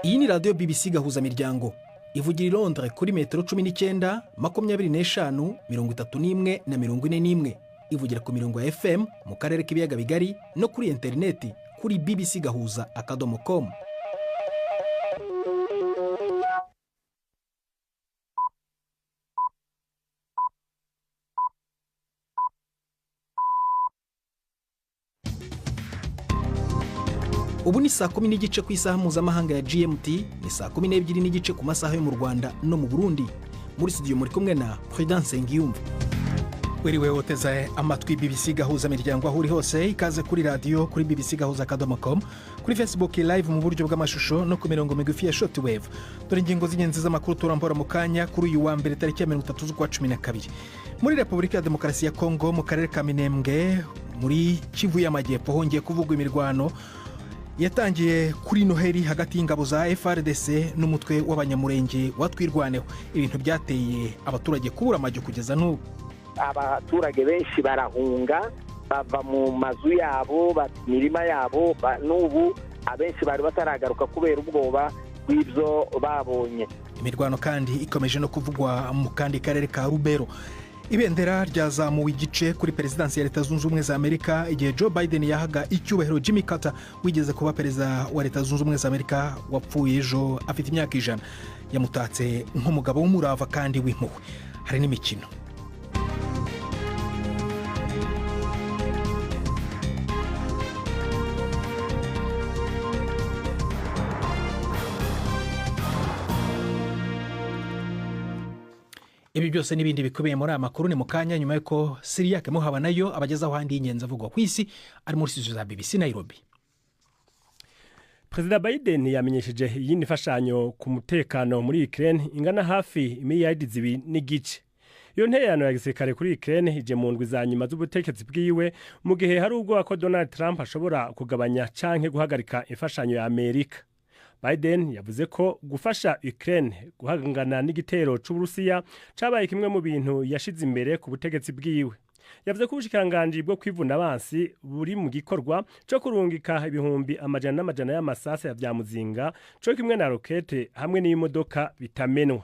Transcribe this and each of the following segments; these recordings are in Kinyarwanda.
Iyi ni radio BBC Gahuza miryango ivugira i Londres kuri metero 19, 25, 31 na 41. Ivugira ku mirongo ya FM mu karere kibiyaga bigari no kuri interineti kuri bbcgahuza.com. Ubu ni saa 10 n'igice ku isaha mpuzamahanga ya GMT, ni saa 12 n'igice ku masaha yo mu Rwanda no mu Burundi. Muri studio muri kumwe na Prudence Ngiyumva. Weriwe woteza amatwi BBC Gahuza miryango aho uri hose, ikaze kuri radio kuri bbcgahuza.com, kuri Facebook live mu buryo bw'amashusho no ku mirongo migufi ya shortwave. Dore ingingo z'ingenzi z'amakuru turambora mu kanya kuri uyu wa mbere tariki ya 30 z'ukwa 12. Muri Repubulika ya Demokarasi ya Kongo mu karere ka Minembwe muri Kivu y'Amajyepfo hongeye kuvugwa imirwano yatangiye kuri Noheli hagati y'ingabo za FRDC n'umutwe w'abanyamurenge watwirwaneho. Ibintu byateye abaturage kubura amajyo kugeza n'ubu. Abaturage benshi barahunga bava mu mazu yabo, mirima yabo, n'ubu abenshi bari bataragaruka kubera ubwoba bw'ibyo babonye. Imirwano kandi ikomeje no kuvugwa mu kandi karere ka Rubero. Ibendera ryazamuwe igice kuri Perezidansi ya Leta Zunze Ubumwe za Amerika igihe Joe Biden yahaga icyubahiro Jimmy Carter wigeze kuba perezida wa Leta Zunze Ubumwe za Amerika wapfuye ejo afite imyaka 100. Yamutatse nk'umugabo w'umurava kandi w'impuhwe. Hari n'imikino. Ibi byose n'ibindi bikubiye muri amakuru ni mukanya nyuma yuko Syria kemuhaba nayo abagezaho handi y'ingenzi avugwa kwisi ari muri studio za BBC Nairobi. Perezida Biden yamenyesheje yindi fashanyo ku mutekano muri Ukraine ingana hafi miliyari 2 n'igice. Iyo nteyano ya gisirikare kuri Ukraine ije mu ndwi za nyuma z'ubutegetsi bwiwe mu gihe hari ubwo ko Donald Trump ashobora kugabanya canke guhagarika imfashanyo ya Amerika. Biden yavuze ko gufasha Ukraine guhangana n'igitero c'Uburusiya cabaye kimwe mu bintu yashize imbere ku butegetsi bwiwe. Yavuze ko ubushikiranganje bwo kwivuna abansi buri mu gikorwa cyo kurungika ibihumbi amajana n'amajana y'amasasa ya vyamuzinga cyo kimwe na rokete hamwe n'imodoka bitamenwa.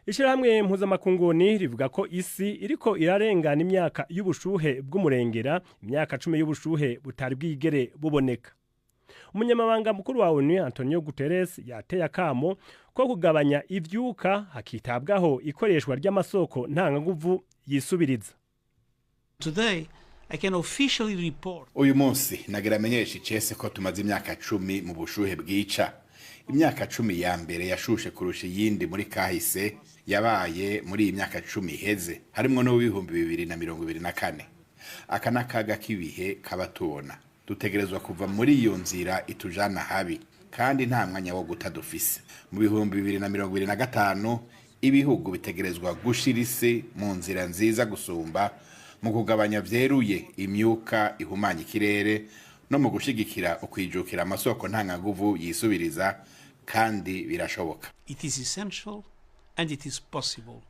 Ishirahamwe mpuzamakunguni rivuga ko isi iriko irarengana imyaka y'ubushuhe bw'umurengera, imyaka 10 y'ubushuhe butari bwigere buboneka. Umunyamabanga mukuru wa ONU Antonio Guterres yateye akamo ko kugabanya ivyuka hakitabwaho ikoreshwa ry'amasoko ntanganguvu yisubiriza. Today I can officially report. Uyu munsi nageramenyesha icese ko tumaze imyaka 10 mu bushuhe bwica. Imyaka 10 ya mbere yashushe kurusha yindi muri kahise yabaye muri imyaka 10 iheze, harimo no 2024. Aka nakaga kibihe kabatubona. Dutegerezwa kuva muri iyo nzira itujana habi kandi nta mwanya wo gutadufise. Mu 2025 ibihugu bitegerezwa gushirise mu nzira nziza gusumba mu kugabanya vyeruye imyuka ihumanya ikirere no mu gushigikira ukwijukira amasoko ntanganguvu yisubiriza kandi birashoboka. It is essential and it is possible.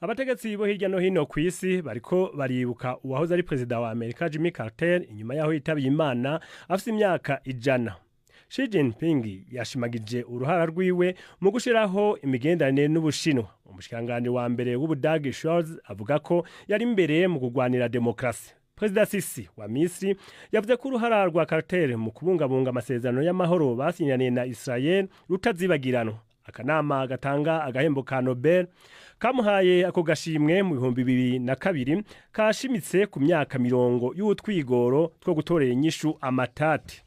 Abategetsi bo hirya no hino kwisi bariko baribuka uwahoze ari perezida wa Amerika Jimmy Carter inyuma yaho yitabiye Imana afite imyaka 100. Xi Jinping yashimagije uruhara rwiwe mu gushiraho imigenderanire n'Ubushinwa. Umushikanganje wa mbere w'Ubudagi Scholz avuga ko yari imbere mu kugwanira demokrasi. Perezida Sisi wa Misri yavuze ko uruhara rwa Carter mu kubungabunga amasezerano y'amahoro basinyaniye na Israel rutazibagirano. Akanama gatanga agahembo ka Nobel kamuhaye ako gashimwe mu 2002 kashimitse ku myaka 70 y'utwigoro two gutorera inyishu amatati.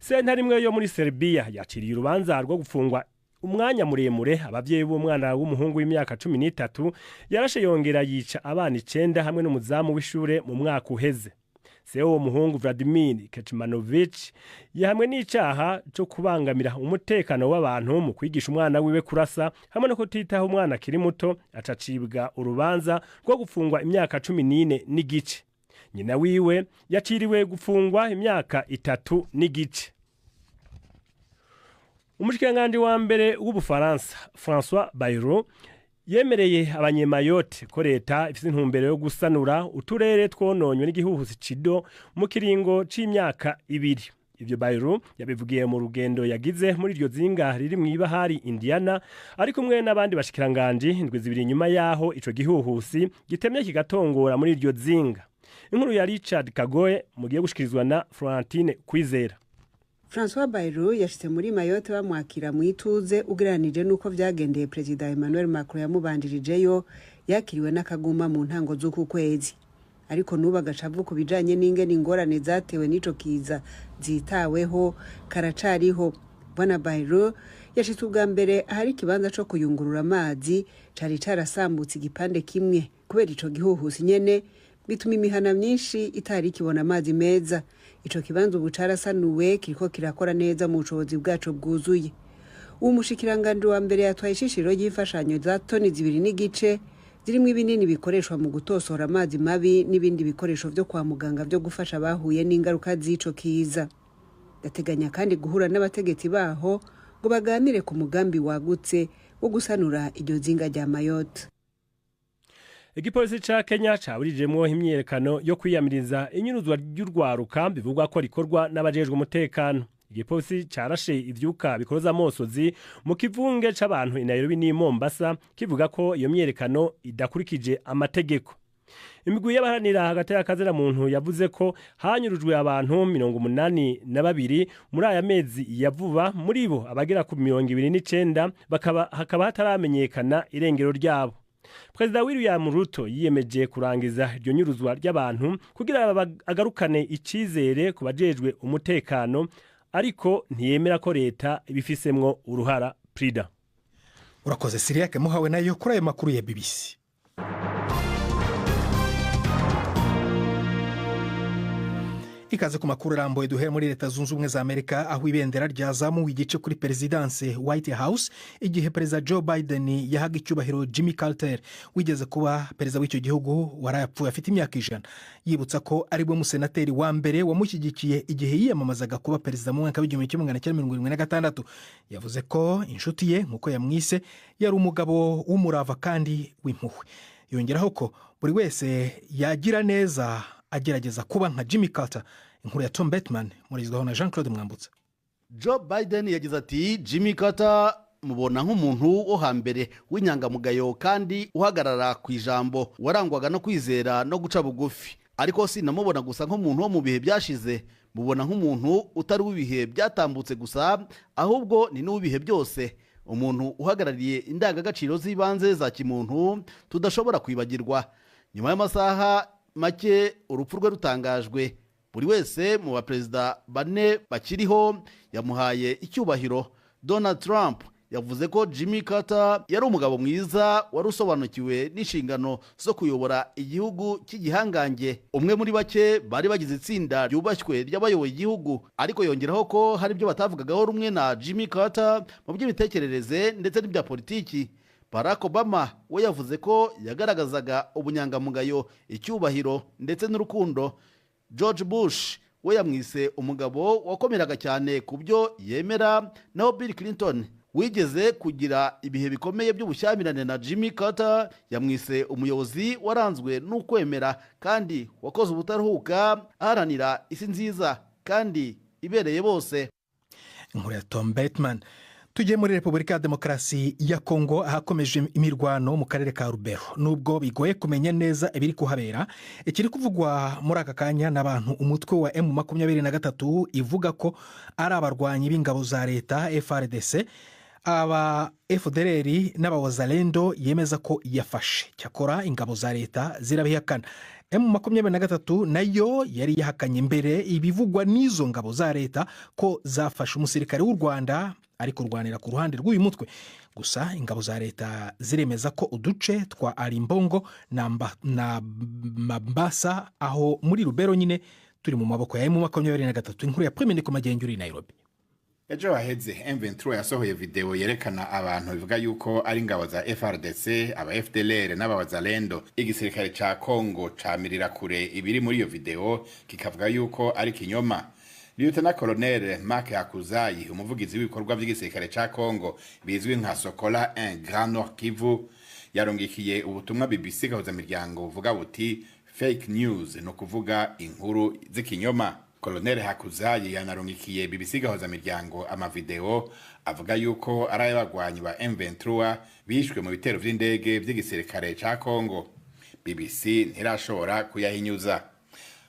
Sentare imwe yo muri Serbia yaciriye urubanza rwo gufungwa umwanya muremure abavyeyi b'umwana w'umuhungu w'imyaka 13 yarashe yongera yica abana 9 hamwe n'umuzamu w'ishure mu mwaka uheze. Seo muhungu Vladimir Kechmanovich yahamwe n'icaha cyo kubangamira umutekano w'abantu mu kwigisha umwana wiwe kurasa hamwe no kutitaho umwana kiri muto, acacibwa urubanza rwo gufungwa imyaka 14 n'igice. Nyina wiwe yaciriwe gufungwa imyaka 3 n'igice. Umushikiranganje wa mbere w'Ubufaransa François Bayrou yemereye abanyemayote ko leta ifite intumbero yo gusanura uturere twononywe n'igihuhusi Cido mu kiringo c'imyaka 2. ivyo Bayrou yabivugiye mu rugendo yagize muri iryo zinga riri mu ibahari Indiana ari kumwe n'abandi bashikiranganje indwi zibiri nyuma yaho ico gihuhusi gitemye kigatongora muri iryo zinga. Inkuru ya Richard Kagoye mugiye gushikirizwa na Florentine Kwizera. François Bayrou yashitse muri Mayotte bamwakira mu ituze ugereranije nuko vyagendeye President Emmanuel Macron yamubanjirijeyo yakiriwe n'akaguma mu ntango z'uku kwezi. Ariko nuba gacavu kubijanye n'ingene ingorane zatewe n'ico kiza zitaweho karacariho. Bwana Bayrou yashitse ubwa mbere ahari kibanza co kuyungurura amazi cari carasambutse igipande kimwe kubera ico gihuhusi nyene bituma imihana myinshi itari kibona amazi meza. Ico kibanza ubu carasanuwe kiriko kirakora neza mu bushobozi bwaco bwuzuye. Umushikiranganje wa mbere yatwaye ishishiro y'imfashanyo za toni 2.5 zirimwe ibinini bikoreshwa mu gutosora amazi mabi n'ibindi bikoresho vyo kwa muganga vyo gufasha abahuye n'ingaruka z'ico kiza. Dateganya kandi guhura n'abategetsi baho ngo baganire ku mugambi wagutse wo gusanura iryo zinga rya Mayotte. Igipolisi ca Kenya caburijemwo imyerekano yo kwiyamiriza inyuruzwa ry'urwaruka bivugwa ko rikorwa n'abajejwe umutekano. Igipolisi carashe ivyuka bikoroza amosozi mu kivunge c'abantu i Nairobi n'i Mombasa kivuga ko iyo myerekano idakurikije amategeko. Imigwi y'abaharanira hagati y'akazera muntu yavuze ko hanyurujwe abantu 82 muri aya mezi ya vuba, muri bo abagera ku 29 hakaba hataramenyekana irengero ryabo. President William Ruto yiyemeje kurangiza iryo nyuruzwa ry'abantu kugira agarukane icizere ku bajejwe umutekano, ariko ntiyemera ko leta ibifisemwo uruhara. Prida urakoze Siriake muhawe nayo kuri ayo makuru ya BBC. Ikaze ku makuru ramboye duhere muri Leta Zunze Ubumwe za Amerika aho ibendera ryazamuwe igice kuri Presidence White House igihe Perezida Joe Biden yahaga icyubahiro Jimmy Carter wigeze kuba perezida w'icyo gihugu warayapfuye afite imyaka 100, yibutsa ko ari bwo musenateri wa mbere wamushyigikiye igihe yiyamamazaga kuba perezida mu mwaka w'1976. Yavuze ko inshuti ye nkuko yamwise yari umugabo w'umurava kandi w'impuhwe. Yongeraho ko buri wese yagira neza agerageza kuba nka Jimmy Carter. Inkuru ya Tom Bateman murizwaho na Jean-Claude Mwambutsa. Joe Biden yagize ati Jimmy Carter mubona nk'umuntu wo hambere w'inyangamugayo kandi uhagarara ku ijambo, warangwaga no kwizera no guca bugufi. Ariko sinamubona gusa nk'umuntu wo mu bihe byashize, mubona nk'umuntu utari w'ibihe byatambutse gusa, ahubwo ni n'ubihe byose. Umuntu uhagarariye indangagaciro z'ibanze za kimuntu tudashobora kwibagirwa. Nyuma y'amasaha make urupfu rwe rutangajwe, buri wese mu baperezida bane bakiriho yamuhaye icyubahiro. Donald Trump yavuze ko Jimmy Carter yari umugabo mwiza wari usobanukiwe n'inshingano zo kuyobora igihugu cy'igihangange. Umwe muri bake bari bagize itsinda ryubashywe ry'abayoboye igihugu, ariko yongeraho ko hari ibyo batavugagaho rumwe na Jimmy Carter mu by'imitekerereze ndetse n'ibya politiki. Barack Obama we yavuze ko yagaragazaga ubunyangamugayo, icyubahiro ndetse n'urukundo. George Bush we yamwise umugabo wakomeraga cyane ku byo yemera, naho Bill Clinton wigeze kugira ibihe bikomeye by'ubushyamirane na Jimmy Carter yamwise umuyobozi waranzwe n'ukwemera kandi wakoze ubutaruhuka aharanira isi nziza kandi ibereye bose. Inkuru ya Tom Bateman. Tugiye muri Repubulika ya Demokarasi ya Kongo ahakomeje imirwano mu karere ka Rubero. Nubwo bigoye kumenya neza ibiri kuhabera, ikiri kuvugwa muri aka kanya n'abantu umutwe wa M23 ivuga ko ari abarwanyi b'ingabo za leta FARDC, aba FDLR n'abawazalendo yemeza ko yafashe. Cyakora ingabo za leta zirabihakana. M23 nayo yari yahakanye mbere ibivugwa n'izo ngabo za leta ko zafashe umusirikare w'u Rwanda ariko rwanira ku ruhande rw'uyu mutwe. Gusa ingabo za leta ziremeza ko uduce twa Arimbongo na Mambasa aho muri Rubero nyine turi mu maboko ya M23. Inkuru ya Premier ku Magenguri Nairobi. Ejo haheze M23 yasohoye video yerekana abantu bivuga yuko ari ingabo za FARDC, aba FDLR n'abawazalendo. Igisirikare ca Kongo camirira kure ibiri muri iyo video kikavuga yuko ari kinyoma. Lieutenant Colonel Mark Yakuzayi, umuvugizi w'ibikorwa by'igisirikare ca Kongo bizwi nka Sokola 1 Grand Nord Kivu, yarongikiye ubutumwa BBC Gahuza miryango buvuga buti fake news, no kuvuga inkuru z'ikinyoma. Colonel Hakuzayi yanarungikiye BBC Gahuza miryango amavideo avuga yuko ari abagwanyi ba M23 bishwe mu bitero vy'indege vy'igisirikare ca Kongo. BBC ntirashobora kuyahinyuza.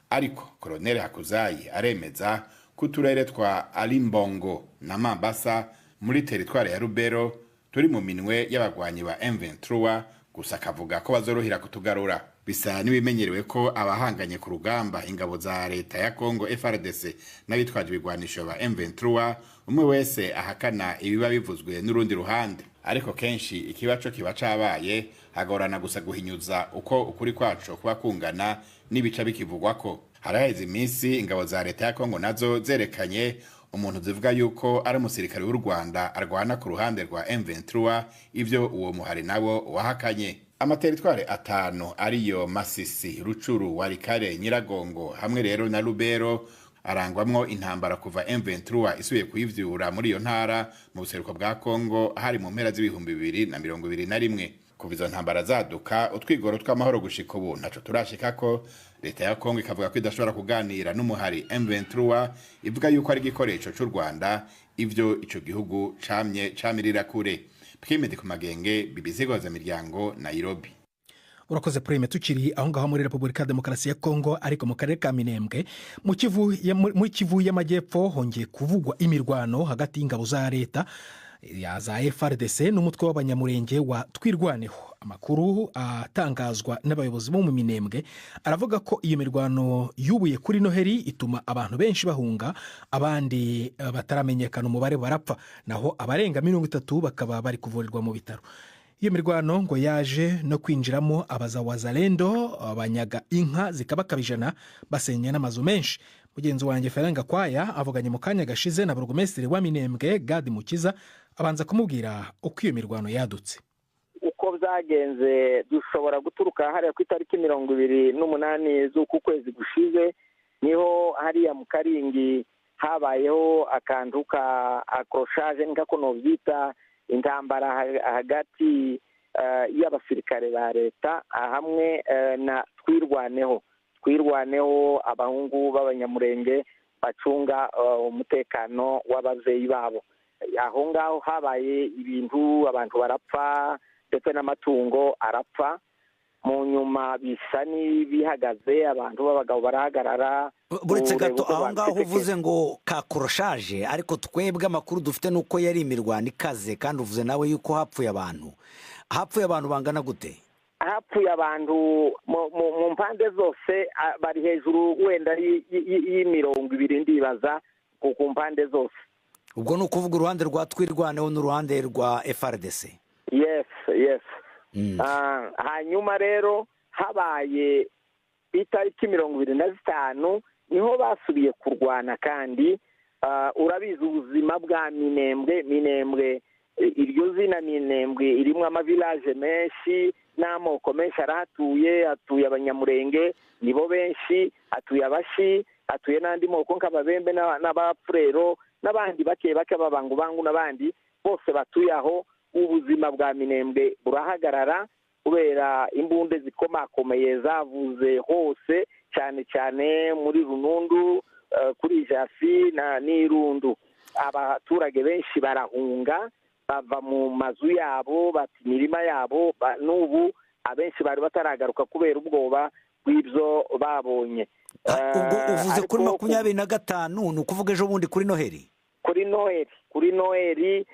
Ariko Colonel Hakuzayi aremeza ko uturere twa Alimbongo na Mambasa muri teritware ya Rubero turi mu minwe y'abagwanyi ba M23, gusa akavuga ko bazorohera kutugarura. Bisa nibimenyerewe ko abahanganye ku rugamba ingabo za leta ya Kongo FARDC n'abitwaje ibigwanisho ba M23 umwe wese ahakana ibiba bivuzwe n'urundi ruhande. Ariko kenshi ikibaco kiba cabaye hagorana gusa guhinyuza uko ukuri kwaco kuba kungana n'ibica bikivugwa ko. Haraheze iminsi ingabo za leta ya Kongo nazo zerekanye umuntu zivuga yuko ari umusirikare w'u Rwanda arwana ku ruhande rwa M23, ivyo uwo muhari nabo wahakanye. Amateritware atanu ariyo Masisi, Rucuru, Warikare, Nyiragongo hamwe rero na Rubero arangwamwo intambara kuva M23 isubiye kuyivyura muri iyo ntara mu buseruko bwa Kongo hari mu mpera z'ibihumbi 2021. Kuva izo ntambara zaduka utwigoro tw'amahoro gushika ubu ntaco turashikako. Leta ya Kongo ikavuga ko idashobora kuganira n'umuhari M23, ivuga yuko ari igikoresho cy'u Rwanda, ivyo ico gihugu camirira kure. Prime ku magenge, BBC Gahuza miryango, Nairobi. Urakoze Prime. Tukiri aho ngaho muri Republika Demokarasi ya Kongo ariko mu karere ka Minembwe mu Kivu y'Amajyepfo hongeye kuvugwa imirwano hagati y'ingabo za leta ya za FARDC n'umutwe w'abanyamurenge wa Twirwaneho. Amakuru atangazwa n'abayobozi bo mu Minembwe aravuga ko iyo mirwano yubuye kuri Noheri ituma abantu benshi bahunga, abandi bataramenyekana umubare barapfa, naho abarenga 30 bakaba bari kuvurirwa mu bitaro. Iyo mirwano ngo yaje no kwinjiramo abazawazalendo abanyaga inka zikabakabijana basenya n'amazu menshi. Mugenzi wanjye Feranga Kwaya avuganye mu kanya gashize na burugumesitiri wa Minembwe Gadi Mukiza abanza kumubwira uko iyo mirwano yadutse. Uko byagenze dushobora guturuka hariya ku itariki 28 z'uku kwezi gushize, niho hariya mu Karingi habayeho akantu ka accrochage nkako novyita intambara hagati y'abasirikare ba leta hamwe na Twirwaneho abahungu b'abanyamurenge bacunga umutekano w'abavyeyi babo. Aho ngaho habaye ibintu, abantu barapfa ndetse n'amatungo arapfa. Mu nyuma bisa n'ibihagaze, abantu b'abagabo barahagarara. Buretse gato aho ngaho uvuze ngo kakoroshaje, ariko twebwe amakuru dufite nuko yari imirwano ikaze, kandi uvuze nawe yuko hapfuye abantu bangana gute? Hapfuye abantu mu mpande zose bari hejuru wenda y'20 ndibaza ku mpande zose. Ubwo ni ukuvuga uruhande rwa Twirwaneho n'uruhande rwa FARDC? Yes. Hanyuma rero habaye itariki 25 niho basubiye kurwana, kandi urabizi ubuzima bwa Minembwe iryo zina Minembwe irimo amavillage menshi n'amoko menshi arahatuye, hatuye abanyamurenge nibo benshi, hatuye abashi, hatuye n'andi moko nk'ababembe n'abapfurero n'abandi bake b'abangubangu n'abandi bose batuye aho. Ubuzima bwa Minembwe burahagarara kubera imbunde zikomakomeye zavuze hose, cyane muri Runundu, kuri Jafi na Nirundu. Abaturage benshi barahunga bava mu mazu yabo, bati imirima yabo, n'ubu abenshi bari bataragaruka kubera ubwoba bw'ibyo babonye. Ubwo uvuze kuri 25 ni ukuvuga ejo bundi kuri Noheri? Kuri Noheri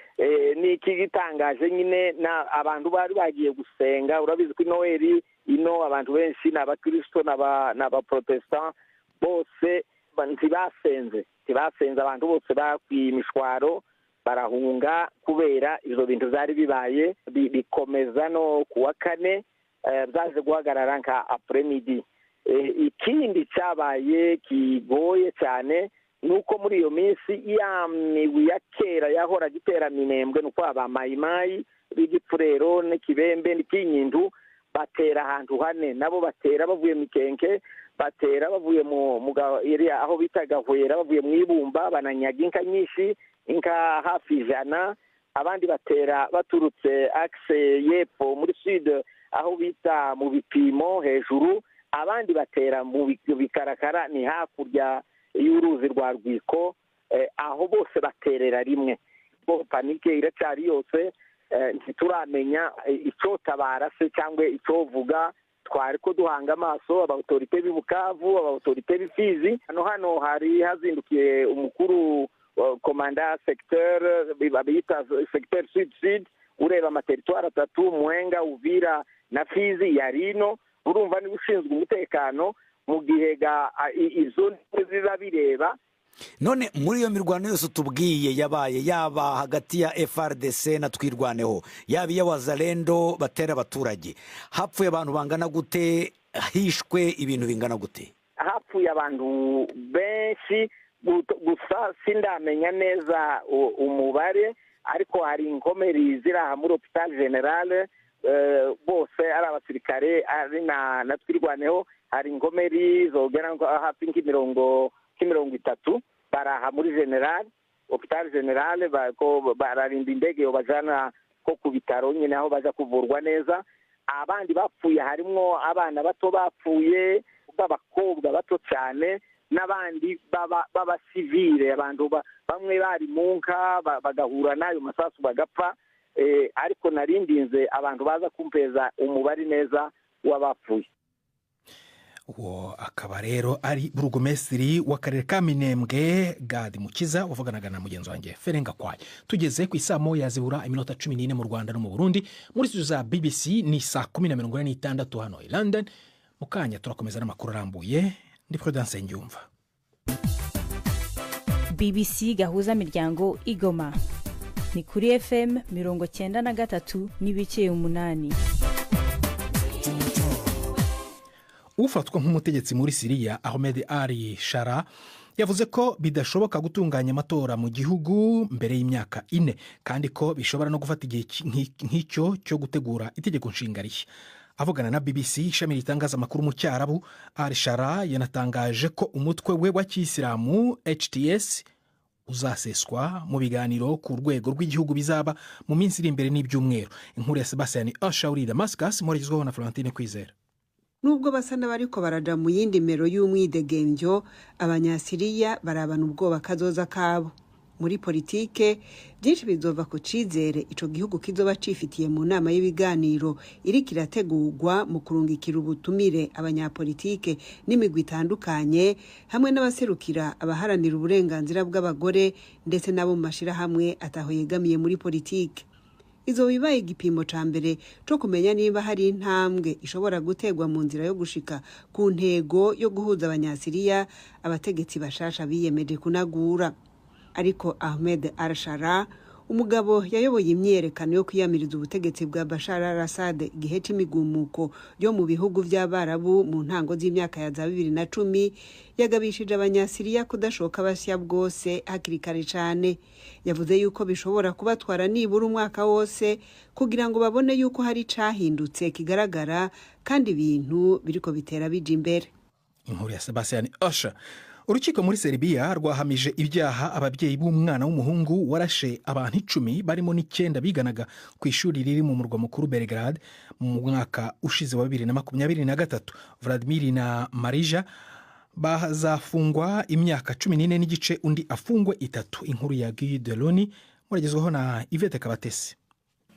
ni iki gitangaje nyine, na abantu bari bagiye gusenga. Urabizi ko Noheri ino abantu benshi n'abakristo n'abaprotestant bose ntibasenze, abantu bose bakwiye imishwaro barahunga kubera ivyo bintu byari bibaye. Bikomeza no kuwa kane byaje guhagarara nka après-midi. Ikindi cyabaye kigoye cyane nuko muri iyo minsi yamigwi ya kera yahora gitera Minembwe, nuko abamayimayi b'igipfurero n'ikibembe n'ikinyindu batera ahantu hane. Nabo batera bavuye Mikenke, batera bavuye mu area aho bita Gahwera, bavuye mu Ibumba, bananyaga inka nyinshi, inka hafi 100. Abandi batera baturutse axe yepfo muri sud aho bita mu Bipimo hejuru. Abandi batera mu Bikarakara, ni hakurya y'uruzi rwa Rwiko, aho bose baterera rimwe. Panike iracyari yose, ntituramenya icyo tabara se cyangwa icyo vuga. Twari ko duhanga amaso abautorite b'i Bukavu, abautorite b'i Fizi. Hano hari hazindukiye umukuru komanda secteur bita secteur sud ureba amateritwari 3 Mwenga, Uvira na Fizi yarino. Urumva ni ushinzwe umutekano mu gihe izo ziba bireba. None muri iyo mirwano yose tubwiye yabaye, yaba hagati ya FRDC na twirwaneho, yaba iy'abazalendo batera abaturage, hapfuye abantu bangana gute? Hishwe ibintu bingana gute? Hapfuye abantu benshi, gusa sindamenya neza umubare, ariko hari inkomeri ziri aha muri Hopital General, bose ari abasirikare ari na twirwaneho. Hari inkomeri zogera hafi nk'imirongo 30 baraha muri General Hopital General, bararinda indege bajana ko ku bitaro nyine aho baza kuvurwa neza. Abandi bapfuye harimo abana bato bapfuye, b'abakobwa bato cyane, n'abandi baba civile, abantu bamwe bari munka bagahura nayo masasu bagapfa. Ariko narindinze abantu baza kumpeza umubari neza w'abapfuye. Uwo akaba rero ari burugumesitiri w'akarere ka Minembwe Gadi Mukiza uvuganaga na mugenzi wanjye Ferenga Kwaye. Tugeze ku isamo yazibura iminota 14 mu Rwanda no mu Burundi. Muri studio za BBC ni saa 10:46 hano i London. Mukanya turakomeza n'amakuru arambuye. Ndi Prudence Ngyumva. BBC Gahuza miryango Igoma. Ni kuri FM 93 n'ibice 8. Ufatwa nk'umutegetsi muri Syria Ahmed al-Shara yavuze ko bidashoboka gutunganya amatora mu gihugu mbere y'imyaka 4 kandi ko bishobora no gufata igihe nk'icyo cyo gutegura itegeko nshinga rishya. Avugana na BBC ishami ritangaza amakuru mu Cyarabu, al-Shara yanatangaje ko umutwe we wa Kisilamu HTS uzaseswa mu biganiro ku rwego rw'igihugu bizaba mu minsi iri imbere n'ibyumweru. Inkuru ya Sebastian Ashauri Damascus morigizweho na Florentine Kwizera. Nubwo basa n'abariko baraja mu yindi mero y'umwidegembyo, abanyasiriya barabana ubwoba kazoza kabo. Muri politike byinshi bizova ku cizere ico gihugu kizoba cifitiye mu nama y'ibiganiro iri kirategurwa mu kurungikira ubutumire abanyapolitike n'imigwi itandukanye hamwe n'abaserukira abaharanira uburenganzira bw'abagore ndetse nabo mu mashirahamwe ataho yegamiye muri politike. Izo bibaye igipimo ca mbere cyo kumenya niba hari intambwe ishobora gutegwa mu nzira yo gushika ku ntego yo guhuza abanyasiriya abategetsi bashasha biyemeje kunagura. Ariko Ahmed al-Shara, umugabo yayoboye imyerekano yo kwiyamiriza ubutegetsi bwa Bashar al-Assad igihe c'imigumuko yo mu bihugu by'Abarabu mu ntango z'imyaka ya 2010, yagabishije abanyasiriya kudashoka basya bwose hakiri kare cyane. Yavuze yuko bishobora kubatwara nibura umwaka wose kugira ngo babone yuko hari cahindutse kigaragara kandi ibintu biriko bitera bija imbere. Inkuru ya Sebastian Osha. Urukiko muri Serbia rwahamije ibyaha ababyeyi b'umwana w'umuhungu warashe abantu 10 barimo 9 biganaga ku ishuri riri mu murwa mukuru Belgrade mu mwaka ushize wa 2023. Vladimir na Marija bazafungwa imyaka 14 n'igice, undi afungwe 3. Inkuru ya Guy Deloni muragezweho na Yvette Kabatesi.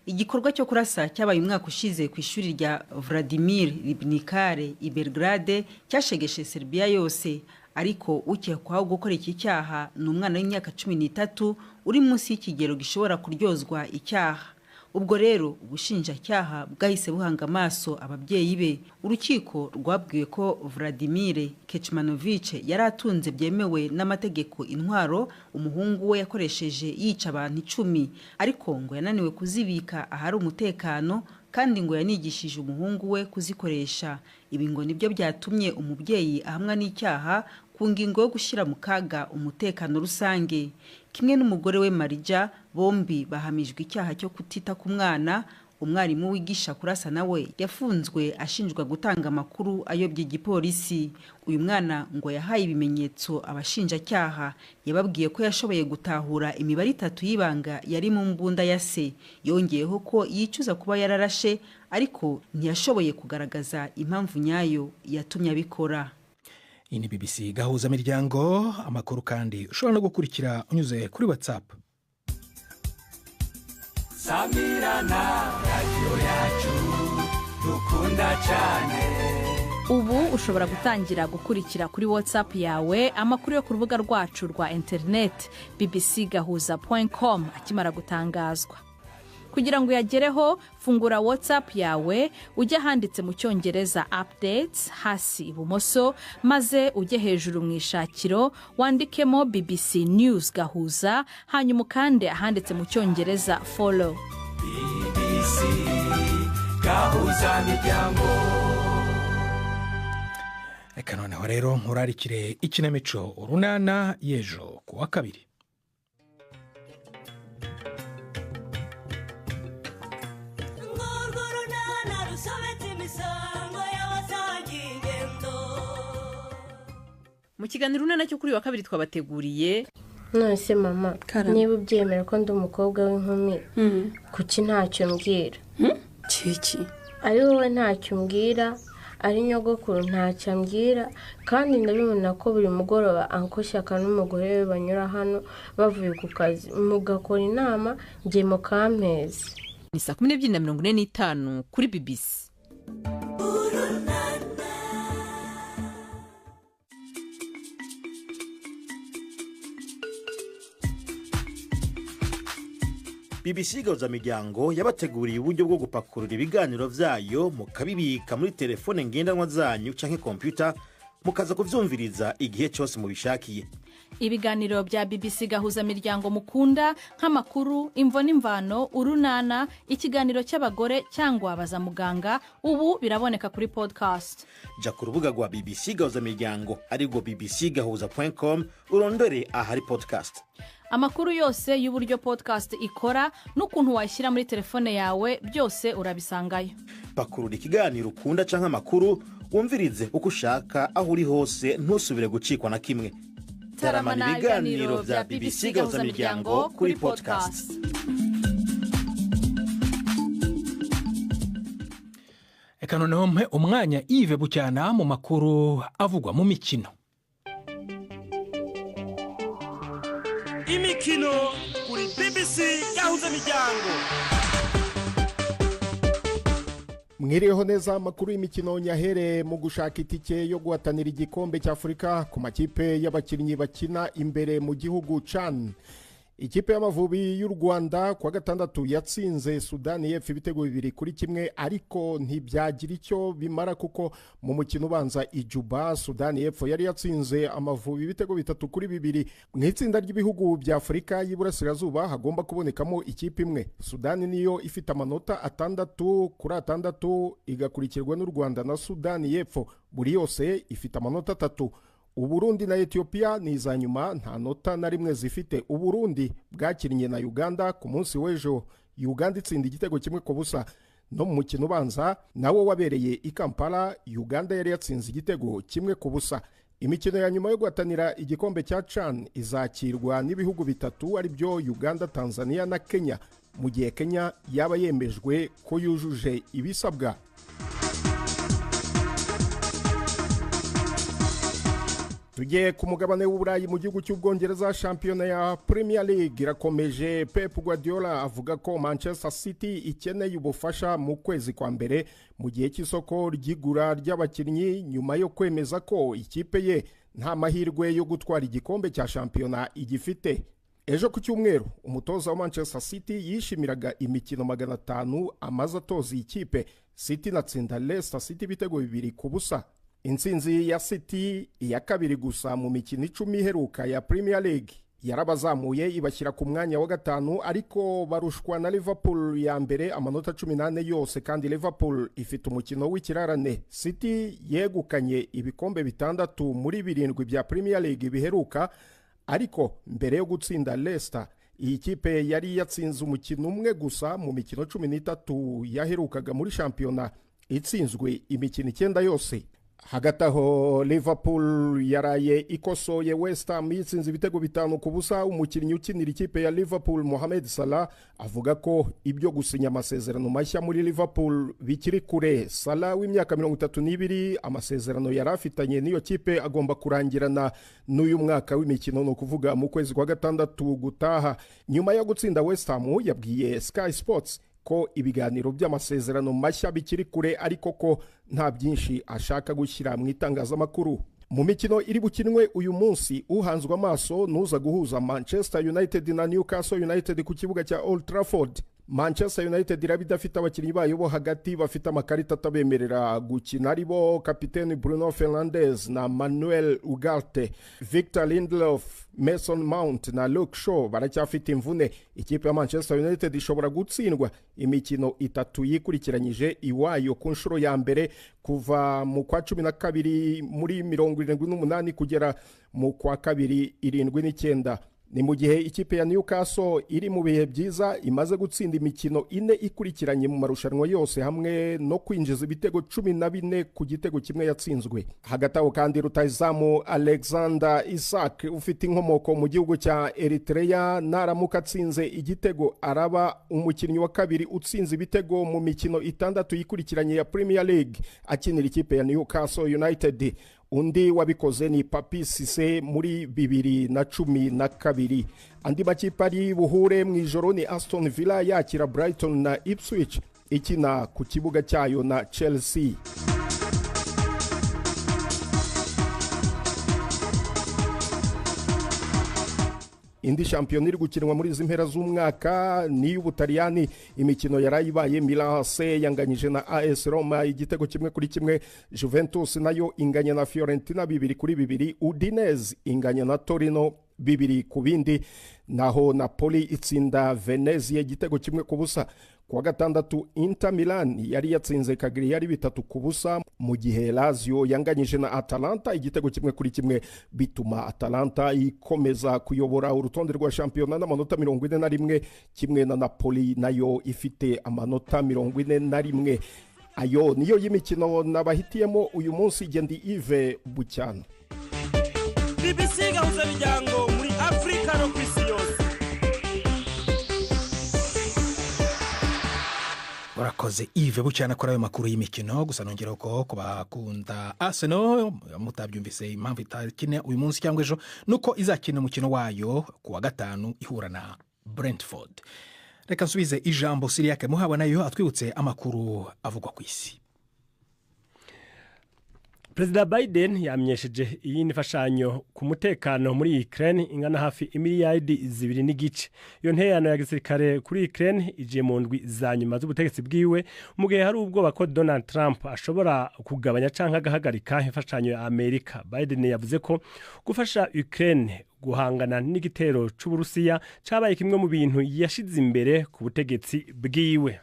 Igikorwa cyo kurasa cyabaye umwaka ushize ku ishuri rya Vladimir Ribnikare i Belgrade cyashegeshe Serbia yose, ariko ukekwaho gukora iki cyaha ni umwana w'imyaka 13 uri munsi y'ikigero gishobora kuryozwa icyaha. Ubwo rero ubushinjacyaha bwahise buhanga amaso ababyeyi be. Urukiko rwabwiwe ko Vladimir Kechmanovic yari atunze byemewe n'amategeko intwaro umuhungu we yakoresheje yica abantu 10, ariko ngo yananiwe kuzibika ahari umutekano kandi ngo yanigishije umuhungu we kuzikoresha. Ibi ngo nibyo byatumye umubyeyi ahamwa n'icyaha ku ngingo yo gushyira mu kaga umutekano rusange. Kimwe n'umugore we Marija, bombi bahamijwe icyaha cyo kutita ku mwana. Umwarimu wigisha kurasa nawe yafunzwe ashinjwa gutanga amakuru ayobye igipolisi. Uyu mwana ngo yahaye ibimenyetso abashinjacyaha, yababwiye ko yashoboye gutahura imibare 3 y'ibanga yari mu mbunda ya se. Yongeyeho ko yicuza kuba yararashe, ariko ntiyashoboye kugaragaza impamvu nyayo yatumye abikora. iyi ni BBC Gahuza miryango, amakuru kandi ushobora no gukurikira unyuze kuri WhatsApp. Samirana radio yacu dukunda cyane. Ubu ushobora gutangira gukurikira kuri WhatsApp yawe amakuru yo ku rubuga rwacu rwa internet bbcgahuza.com akimara gutangazwa. Kugira ngo yagereho, fungura WhatsApp yawe, ujye handitse mu cyongereza updates hasi ibumoso, maze ujye hejuru mu ishakiro wandikemo BBC News Gahuza, hanyuma kandi ahanditse mu cyongereza follow. BBC Gahuza miryango. Eka noneho rero nkurarikire ikinamico urunana y'ejo kuwa kabiri. Mu kiganiro urunana cyo kuri wa kabiri twabateguriye. None mama, niba ubyemera ko ndi umukobwa w'inkumi, kuki ntacyo mbwira? Kiki? Ari wowe ntacyo mbwira, ari nyogokuru ntacyo mbwira, kandi ndabibona ko buri mugoroba Uncle Shyaka n'umugore we banyura hano bavuye ku kazi, mugakora inama ngiye mu kampezi. Ni 12:45 kuri BBC. BBC Gahuza miryango yabateguriye uburyo bwo gupakurura ibiganiro vyayo mukabibika muri telefone ngendanwa zanyu canke computer mukaza kuvyumviriza igihe cyose mubishakiye. Ibiganiro bya BBC Gahuza miryango mukunda nk'amakuru, imvo n'imvano, urunana, ikiganiro cy'abagore cyangwa abaza muganga, ubu biraboneka kuri podcast. Ja ku rubuga rwa BBC Gahuza miryango ariko bbcgahuza.com urondore ahari podcast. Amakuru yose y'uburyo podcast ikora n'ukuntu washyira muri telefone yawe byose urabisangayo. Pakurura ikiganiro ukunda canke amakuru wumvirize uko ushaka aho uri hose ntusubire gucikwa na kimwe. Taramana ibiganiro vya BBC Gahuza miryango kuri podcast. Eka noneho mpe umwanya Yves Bucyana mu makuru avugwa mu mikino. Imikino kuri BBC Gahuza miryango. Mwiriyeho neza amakuru y'imikino nyahere mu gushaka itike yo guhatanira igikombe cy'Afrika ku makipe y'abakinnyi bakina imbere mu gihugu cyane. Ikipe y'Amavubi y'u Rwanda kwa gatandatu yatsinze Sudani y'Epfo ibitego 2-1, ariko ntibyagira icyo bimara kuko mu mukino ubanza Ijuba Sudani y'Epfo yari yatsinze Amavubi ibitego 3-2. Mu itsinda ry'ibihugu bya Afurika y'Iburasirazuba hagomba kubonekamo ikipe imwe. Sudani niyo ifite amanota 6-6, igakurikirwa n'u Rwanda na Sudani y'Epfo, buri yose ifite amanota 3. Uburundi na Ethiopia ni izanyuma nta nota na rimwe zifite. Uburundi bwakinnye na Uganda ku munsi w'ejo, Uganda itsinda igitego 1-0. No mu mukino ubanza nawo wabereye i Kampala, Uganda yari yatsinze igitego 1-0. Imikino ya nyuma yo guhatanira igikombe cya CHAN izakirwa n'ibihugu bitatu ari byo Uganda, Tanzania na Kenya, mu gihe Kenya yaba yemejwe ko yujuje ibisabwa. Tugiye ku mugabane w'Uburayi mu gihugu cy'Ubwongereza, shampiyona ya Premier League irakomeje. Pep Guardiola avuga ko Manchester City ikeneye ubufasha mu kwezi kwa mbere mu gihe cy'isoko ry'igura ry'abakinnyi, nyuma yo kwemeza ko ikipe ye nta mahirwe yo gutwara igikombe cya shampiyona igifite. Ejo ku cyumweru umutoza wa Manchester City yishimiraga imikino 500 amaze atoza ikipe. City natsinda Leicester City ibitego 2-0. Intsinzi ya City iya kabiri gusa mu mikino 10 iheruka ya Premier League yarabazamuye ibashyira ku mwanya wa 5, ariko barushwa na Liverpool ya mbere amanota 18 yose, kandi Liverpool ifite umukino w'ikirarane. City yegukanye ibikombe 6 muri 7 bya Premier League biheruka, ariko mbere yo gutsinda Leicester iyi kipe yari yatsinze umukino umwe gusa mu mikino 13 yaherukaga muri shampiyona, itsinzwe imikino 9 yose. hagati aho Liverpool yaraye ikosoye West Ham yitsinze ibitego 5-0. umukinnyi ukinira ikipe ya Liverpool Mohamed Salah avuga ko ibyo gusinya amasezerano mashya muri Liverpool bikiri kure. Salah w'imyaka 32 amasezerano yarafitanye n'iyo kipe agomba kurangirana n'uyu mwaka w'imikino, no kuvuga mu kwezi kwa gatandatu gutaha. Nyuma yo gutsinda West Ham yabwiye Sky Sports ko ibiganiro by'amasezerano mashya bikiri kure, ariko ko nta byinshi ashaka gushyira mu itangazamakuru. Mu mikino iri bukinwe uyu munsi uhanzwe amaso nuza guhuza Manchester United na Newcastle United ku kibuga cya Old Trafford. Manchester United irabidafite abakinnyi bayo bo hagati bafite amakarita atabemerera gukina, aribo kapiteni Bruno Fernandes na Manuel Ugarte. Victor Lindelof, Mason Mount na Luke Shaw baracyafite imvune. Ikipe ya Manchester United ishobora gutsindwa imikino 3 yikurikiranyije iwayo ku nshuro ya mbere kuva mu kwa 12 muri 78 kugera mu kwa 279. Ni mu gihe ikipe ya Newcastle iri mu bihe byiza, imaze gutsinda imikino 4 ikurikiranye mu marushanwa yose hamwe no kwinjiza ibitego 14 ku gitego kimwe yatsinzwe. Hagati aho kandi rutahizamu Alexander Isak ufite inkomoko mu gihugu cya Eritrea naramuka atsinze igitego araba umukinnyi wa kabiri utsinze ibitego mu mikino 6 yikurikiranye ya Premier League akinira ikipe ya Newcastle United. Undi wabikoze ni Papi Cisse muri 2012. Andi makipe ari buhure mu ijoro ni Aston Villa yakira Brighton na Ipswich ikina ku kibuga cyayo na Chelsea. Indi shampiyona iri gukinwa muri izi mpera z'umwaka ni y'Ubutaliyani. Imikino yarayibaye, Milan AC yanganyije na AS Roma igitego 1-1. Juventus nayo inganya na Fiorentina 2-2. Udinese inganya na Torino 2-2. Naho Napoli itsinda Venezia igitego 1-0. Kwa gatandatu Inter Milan yari yatsinze Cagliari 3-0, mu gihe Lazio yanganyije na Atalanta igitego 1-1, bituma Atalanta ikomeza kuyobora urutonde rwa shampiyona n'amanota 41, kimwe na Napoli nayo ifite amanota 41. Ayo niyo y'imikino nabahitiyemo uyu munsi. Gendi Yves Bucyana. BBC Gahuza miryango muri Afrika no kwisi yose. Urakoze Yves Bucyana kuri ayo makuru y'imikino. Gusa nongera ko kubakunda Arsenal mutabyumvise impamvu itakine uyu munsi cyangwa ejo nuko izakina umukino wayo kuwa gatanu ihura na Brentford. Reka nsubize ijambo Siriake muhaba nayo atwibutse amakuru avugwa ku isi. Perezida Biden yamenyesheje iyi nifashanyo ku mutekano muri Ukraine ingana hafi imiliyaridi 2.5. Iyo nteyano ya gisirikare kuri Ukraine ije mu ndwi za nyuma z'ubutegetsi bwiwe, mu gihe hari ubwoba ko Donald Trump ashobora kugabanya canke agahagarika imfashanyo ya Amerika. Biden yavuze ko gufasha Ukraine guhangana n'igitero c'Uburusiya cabaye kimwe mu bintu yashize imbere ku butegetsi bwiwe.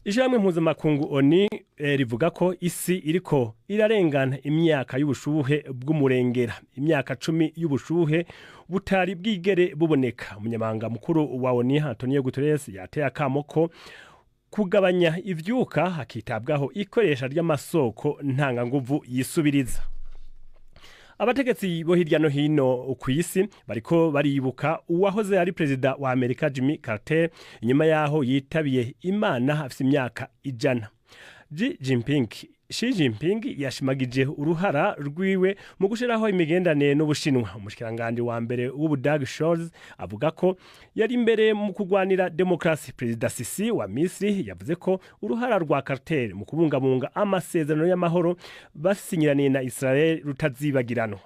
Ijamwe mpuzamakungu ONU rivuga ko isi iriko irarengana imyaka y'ubushuhe bw'umurengera, imyaka 10 y'ubushuhe butari bwigere buboneka. Umunyamabanga mukuru wa ONU Antonio Guterres yateye akamo ko kugabanya ivyuka hakitabwaho ikoresha ry'amasoko ntanganguvu yisubiriza. Abategetsi bo hirya no hino ku isi bariko baribuka uwahoze ari perezida wa Amerika Jimmy Carter inyuma yaho yitabiye Imana afite imyaka 100. Xi Jinping yashimagije uruhara rwiwe mu gushiraho imigendane n'Ubushinwa. Umushikiranganje wa mbere w'Ubudagi Scholz avuga ko yari imbere mu kugwanira demokrasi. Perezida Sisi wa Misri yavuze ko uruhara rwa Carter mu kubungabunga amasezerano y'amahoro basinyiraniye na Israel rutazibagiranwa.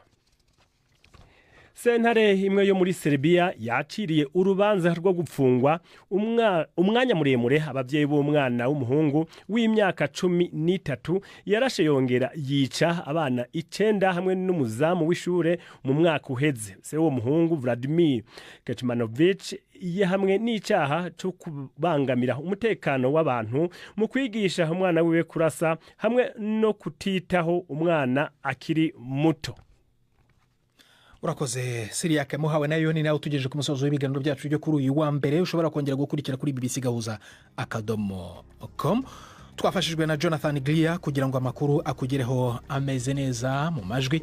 Sentare imwe yo muri Serbia yaciriye urubanza rwo gupfungwa umwanya muremure abavyeyi b'umwana w'umuhungu w'imyaka 13 yarashe yongera yica abana 9 hamwe n'umuzamu w'ishure mu mwaka uheze. Se wo muhungu Vladimir Kechmanovich hamwe n'icaha cyo kubangamira umutekano w'abantu mu kwigisha umwana wiwe kurasa hamwe no kutitaho umwana akiri muto. Urakoze Siriake muhawe nayo ni nawe tugejeje ku musozo w'ibiganiro byacu byo kuri uyu wa mbere. Ushobora kongera gukurikira kuri BBC Gahuza.com. twafashijwe na Jonathan Glia kugira ngo amakuru akugereho ameze neza mu majwi.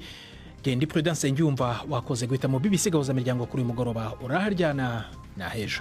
Gendi Prudence Ngyumva wakoze guhita mu BBC Gahuza miryango kuri uyu mugoroba. Uraharyana na hejo.